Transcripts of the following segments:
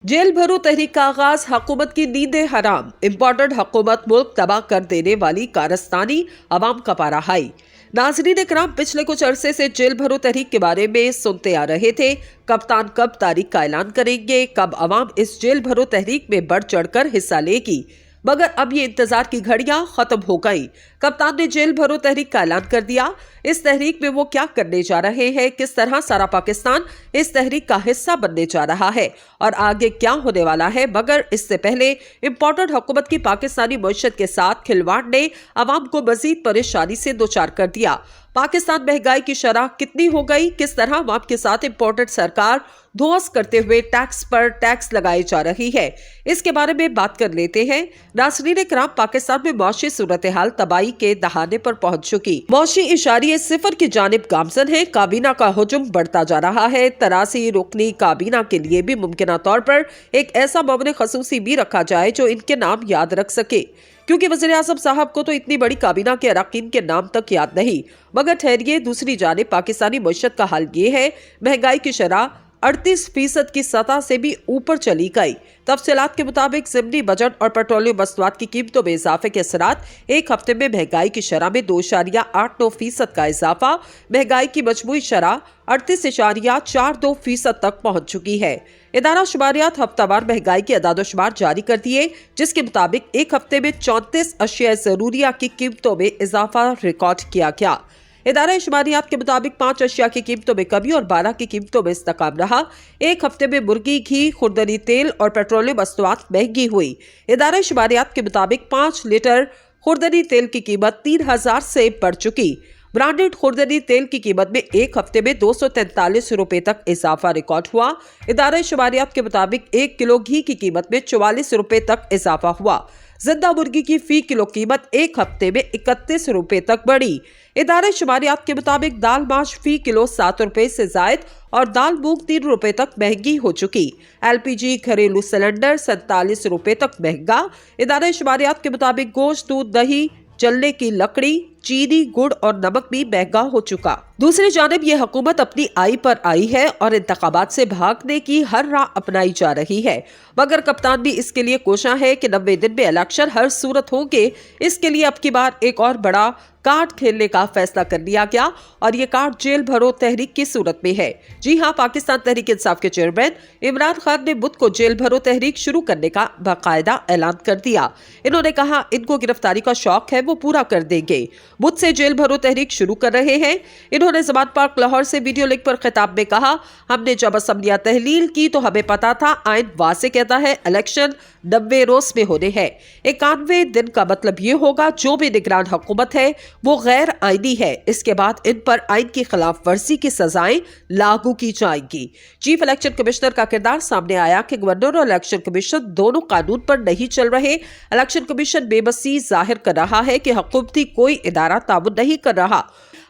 Jail भरो तहरीक का आगाज, हुकूमत की नींदें हराम, इम्पोर्टेड हुकूमत मुल्क तबाह कर देने वाली कारस्तानी, अवाम का पारा हाई। नाज़रीन इकराम, पिछले कुछ अरसे से जेल भरो तहरीक के बारे में सुनते आ रहे थे। कप्तान कब तारीख का ऐलान करेंगे, कब अवाम इस जेल भरो तहरीक में बढ़ चढ़कर हिस्सा लेगी, मगर अब ये इंतजार की घड़ियां खत्म हो गई। कप्तान ने जेल भरो तहरीक का ऐलान कर दिया। इस तहरीक में वो क्या करने जा रहे हैं, किस तरह सारा पाकिस्तान इस तहरीक का हिस्सा बनने जा रहा है और आगे क्या होने वाला है, मगर इससे पहले इम्पोर्टेड हुकूमत की पाकिस्तानी मईशत के साथ खिलवाड़ ने अवाम को मजीद परेशानी से दो चार कर दिया। पाकिस्तान महंगाई की शरह कितनी हो गई, किस तरह अवाम के साथ इम्पोर्टेड सरकार धोस करते हुए टैक्स पर टैक्स लगाई जा रही है, इसके बारे में बात कर लेते हैं। नाज़रीन इकराम, पाकिस्तान में मौशी सूरत हाल तबाही के दहाने पर पहुंच चुकी। मौशी इशारे सिफर की जानिब गामजन है। काबीना का हुजुम बढ़ता जा रहा है। तरासी रुकनी काबीना के लिए भी मुमकिन तौर पर एक ऐसा मामले खसूसी भी रखा जाए जो इनके नाम याद रख सके, क्योंकि वज़ीर आज़म साहब को तो इतनी बड़ी काबीना के अरकान के नाम तक याद नहीं। मगर ठहरिए, दूसरी जानिब पाकिस्तानी मईशत का हाल ये है, महंगाई की शरह 38% की सतह से भी ऊपर चली गई। तफसीलात के मुताबिक ज़िमनी बजट और पेट्रोलियम मसनूआत की कीमतों में इजाफे के असरात एक हफ्ते में महंगाई की शरह में 2.89% का इजाफा, महंगाई की मजमूई शरह 38.42% तक पहुंच चुकी है। इदारा शुमारियात हफ्तावार महंगाई के अदाद-ओ-शुमार जारी कर दिए, जिसके मुताबिक एक हफ्ते में 34 अशिया ज़रूरिया की कीमतों में इजाफा रिकॉर्ड किया गया। इदारा शुमारियात के मुताबिक 5 अशिया की कीमतों में कमी और 12 की कीमतों में इस्तेकाम रहा। एक हफ्ते में मुर्गी, घी, खुर्दनी तेल और पेट्रोलियम मसनूआत महंगी हुई। इदारा शुमारियात के मुताबिक 5 लीटर खुर्दनी तेल की कीमत 3000 से बढ़ चुकी। ब्रांडेड खुर्दनी तेल की कीमत में एक हफ्ते में 243 रुपए तक इजाफा रिकॉर्ड हुआ। इदारा शुमारियात के मुताबिक 1 किलो घी की कीमत में 44 रुपए तक इजाफा हुआ। जिंदा मुर्गी की फी किलो कीमत एक हफ्ते में 31 रुपए तक बढ़ी। इदारे शुमारियात के मुताबिक दाल माश फी किलो 7 रुपए से जायद और दाल मूंग 3 रुपए तक महंगी हो चुकी। LPG घरेलू सिलेंडर 47 रुपए तक महंगा। इदारे शुमारियात के मुताबिक गोश्त, दूध, दही, जलने की लकड़ी, चीनी, गुड़ और नमक भी महंगा हो चुका। दूसरी जानिब ये हुकूमत अपनी आई पर आई है और इंतखाबात से भागने की हर राह अपनाई जा रही है, मगर कप्तान भी इसके लिए कोशा है कि 90 दिन में इलेक्शन हर सूरत होंगे। इसके लिए अब की बार एक और बड़ा कार्ड खेलने का फैसला कर लिया गया और ये कार्ड जेल भरो तहरीक की सूरत में है। जी हाँ, पाकिस्तान तहरीक इंसाफ के चेयरमैन इमरान खान ने बुध को जेल भरो तहरीक शुरू करने का बाकायदा ऐलान कर दिया। इन्होंने कहा इनको गिरफ्तारी का शौक है, वो पूरा कर देंगे। बुध से जेल भरो तहरीक शुरू कर रहे हैं। इन्होंने जमान पार्क लाहौर से वीडियो लिंक पर खिताब में कहा, हमने जब असम्बलियां तहलील की तो हमें पता था आइन वाज़े कहता है इलेक्शन 90 रोज में होने हैं। 91 दिन का मतलब ये होगा जो भी निगरान हुकूमत है वो गैर आईनी है। इसके बाद इन पर आइन की खिलाफ वर्जी की सजाएं लागू की जाएंगी। चीफ इलेक्शन कमिश्नर का किरदार सामने आया कि गवर्नर और इलेक्शन कमीशन दोनों कानून पर नहीं चल रहे। इलेक्शन कमीशन बेबसी जाहिर कर रहा है कि हुकूमती कोई इदारा ताउन नहीं कर रहा।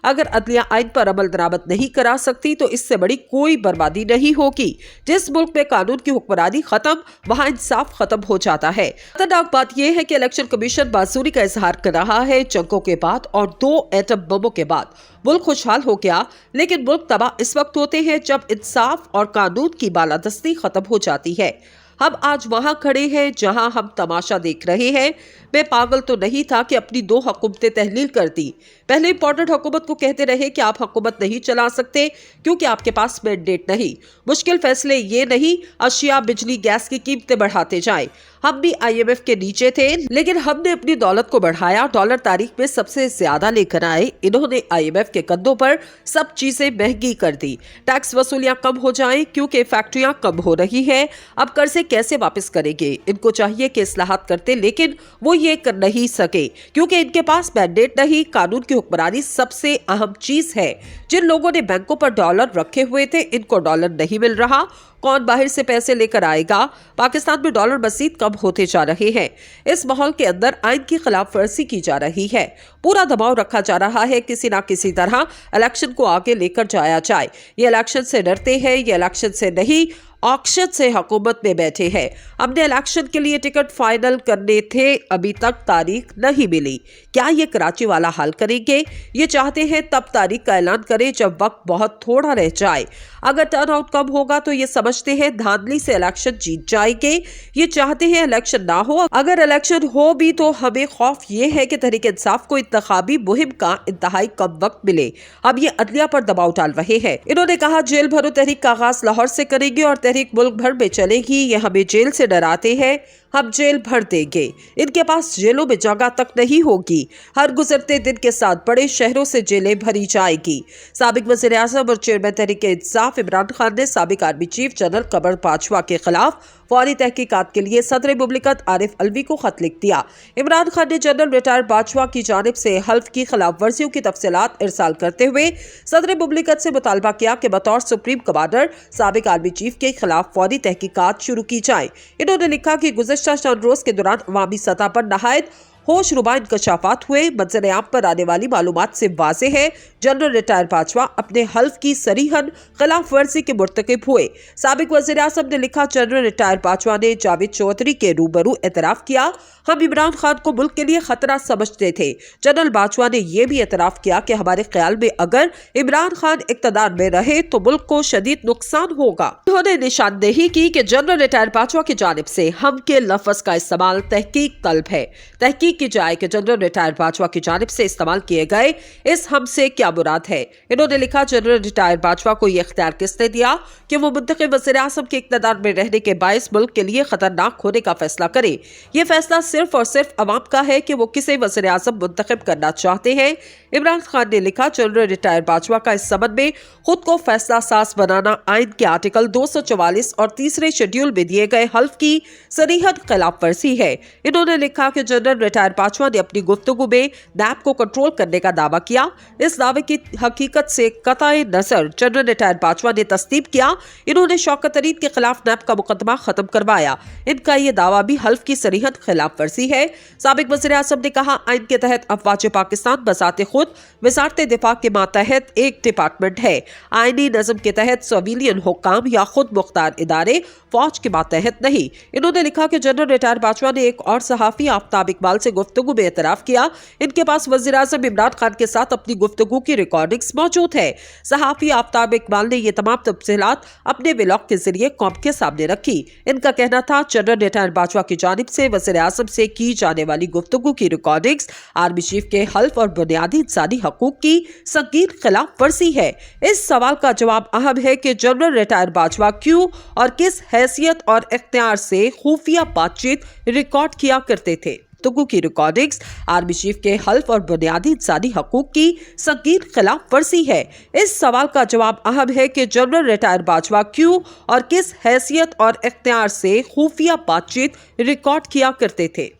अगर अदलिया आइन पर अमल दरामद नहीं करा सकती तो इससे बड़ी कोई बर्बादी नहीं होगी। जिस मुल्क में कानून की हुक्मरानी खत्म, वहाँ इंसाफ खत्म हो जाता है। खतरनाक बात यह है कि इलेक्शन कमीशन बाज़ूरी का इजहार कर रहा है। जंगों के बाद और 2 एटम बमों के बाद मुल्क खुशहाल हो गया, लेकिन मुल्क तबाह इस वक्त होते हैं जब इंसाफ और कानून की बालादस्ती खत्म हो जाती है। हम आज वहां खड़े हैं जहां हम तमाशा देख रहे हैं। मैं पागल तो नहीं था कि अपनी 2 हुकूमतें तहलील कर दी। पहले इंपॉर्टेंट हुकूमत को कहते रहे कि आप हुकूमत नहीं चला सकते क्योंकि आपके पास मैंडेट नहीं। मुश्किल फैसले ये नहीं अशिया, बिजली, गैस की कीमतें बढ़ाते जाएं। हम भी IMF के नीचे थे, लेकिन हमने अपनी दौलत को बढ़ाया। डॉलर तारीख में सबसे ज्यादा लेकर आए। इन्होंने IMF के कंधों पर सब चीजें महंगी कर दी। टैक्स वसूलियां कम हो जाएं क्योंकि फैक्ट्रियां कम हो रही है। अब कर्जे कैसे वापस करेंगे? इनको चाहिए कि इस्लाहात करते, लेकिन वो ये कर नहीं सके क्योंकि इनके पास मैंडेट नहीं। कानून की हुक्मरानी सबसे अहम चीज है। जिन लोगों ने बैंकों पर डॉलर रखे हुए थे, इनको डॉलर नहीं मिल रहा। कौन बाहर से पैसे लेकर आएगा? पाकिस्तान में डॉलर मजीद कम होते जा रहे हैं। इस माहौल के अंदर आइन की खिलाफ वर्जी की जा रही है। पूरा दबाव रखा जा रहा है किसी ना किसी तरह इलेक्शन को आगे लेकर जाया जाए। ये इलेक्शन से डरते हैं, ये इलेक्शन से नहीं। ऑक्शन से हुकूमत में बैठे हैं। हमने इलेक्शन के लिए टिकट फाइनल करने थे, अभी तक तारीख नहीं मिली। क्या ये कराची वाला हल करेंगे? ये चाहते हैं तब तारीख का ऐलान करें जब वक्त बहुत थोड़ा रह जाए। अगर टर्न आउट कम होगा तो ये समझते हैं धांधली से इलेक्शन जीत जाएंगे। ये चाहते हैं इलेक्शन ना हो। अगर इलेक्शन हो भी तो हमें खौफ ये है कि तहरीक इंसाफ को इंतखाबी मुहिम का इंतहाई कम वक्त मिले। अब ये अदलिया पर दबाव डाल रहे हैं। इन्होंने कहा जेल भरो तहरीक का आगाज लाहौर से करेंगे और तहरीक मुल्क भर में चलेगी। ये हमें जेल से डराते हैं, हम जेल भर देंगे। इनके पास जेलों में जगह तक नहीं होगी। हर गुजरते दिन के साथ बड़े शहरों से जेलें भरी जाएगी। साबिक वज़ीर आज़म और चेयरमैन तहरीक इंसाफ इमरान खान ने साबिक आर्मी चीफ जनरल कमर बाजवा के खिलाफ फौरी तहकीकात के लिए सदर मुमलिकत आरिफ अलवी को खत लिख दिया। इमरान खान ने जनरल रिटायर बाजवा की जानिब से हल्फ की खिलाफ वर्जियों की तफसीलात इरसाल करते हुए सदर मुमलिकत से मुतालबा किया कि बतौर सुप्रीम कमांडर साबिक आर्मी चीफ के खिलाफ फौरी तहकीकात शुरू की जाए। इन्होंने लिखा कि गुज़श्ता चंद रोज के दौरान अवामी सतह पर नहायत होश रुबा इंकशाफात हुए। मंजर आम पर आने वाली मालूमात से वाज़ेह है जनरल रिटायर बाजवा अपने हल्फ की सरीहन खिलाफ वर्जी के मुर्तकिब हुए। साबिक वज़ीर आज़म ने लिखा जनरल रिटायर बाजवा ने जावेद चौधरी के रूबरू एतराफ़ किया, हम इमरान खान को मुल्क के लिए खतरा समझते थे। जनरल बाजवा ने यह भी एतराफ़ किया कि हमारे ख्याल में अगर इमरान खान इक़्तिदार में रहे तो मुल्क को शदीद नुकसान होगा। उन्होंने निशानदेही की कि जनरल रिटायर बाजवा की जानिब से हम के लफ्ज़ का इस्तेमाल तहकीक तलब है। तहकीक की जाए कि जनरल रिटायर बाजवा की जानिब से इस्तेमाल किए गए इस हम से क्या मुराद है। इन्होंने लिखा जनरल रिटायर बाजवा को यह इख्तियार किसने दिया कि वो मुंतखब वज़ीर आज़म के इक़्तिदार में रहने के बायस मुल्क के लिए खतरनाक होने का फैसला करे। ये फैसला सिर्फ और सिर्फ अवाम का है कि वो किसे वज़ीर आज़म मुंतखब करना चाहते हैं। इमरान खान ने लिखा जनरल रिटायर बाजवा का इस संबंध में खुद को फैसला साज बनाना आइन के आर्टिकल 244 और तीसरे शेड्यूल में दिए गए हल्फ की सरीहद खिलाफ वर्जी है। इन्होंने लिखा कि जनरल रिटायर बाजवा ने अपनी गुफ्तगू में नैब को कंट्रोल करने का दावा किया। इस दावे की हकीकत से कतई नजर जनरल रिटायर बाजवा ने तस्दीक किया। इन्होंने शौकत तरीन के खिलाफ नैब का मुकदमा खत्म करवाया। इनका ये दावा भी हल्फ की सरीहद खिलाफ वर्जी है। साबिक वज़ीर आज़म ने कहा आइन के तहत अफवाज पाकिस्तान बजाते खुद वज़ारत दिफा के मातहत एक डिपार्टमेंट है। आईनी नज़म के तहत सिविलियन हुक्काम या खुद मुख्तार इदारे फौज के मातहत नहीं। इन्होंने लिखा कि जनरल रिटायर बाजवा ने एक और सहाफ़ी आफ्ताब इकबाल से गुफ्तगू में एतराफ़ किया। इनके पास वज़ीर आज़म इमरान खान के साथ अपनी गुफ्तगू की रिकॉर्डिंग्स मौजूद है। सहाफ़ी आफ्ताब इकबाल ने ये तमाम तफसीलात अपने व्लॉग के जरिए कौम के सामने रखी। इनका कहना था जनरल रिटायर बाजवा की जानिब से वज़ीर आज़म से की जाने वाली गुफ्तगू की रिकॉर्डिंग्स आर्मी चीफ के हल्फ और बुनियादी इंसानी हकूक की संगीन खिलाफ वर्जी है। इस सवाल का जवाब अहम है कि जनरल रिटायर बाजवा क्यों और किस हैसियत और इख्तियार से खुफिया बातचीत रिकॉर्ड किया करते थे। गुफ्तगू की रिकॉर्डिंग्स आर्मी चीफ के हल्फ और बुनियादी इंसानी हकूक की संगीन खिलाफ वर्जी है। इस सवाल का जवाब अहम है कि जनरल रिटायर बाजवा क्यों और किस हैसियत और इख्तियार से खुफिया बातचीत रिकॉर्ड किया करते थे।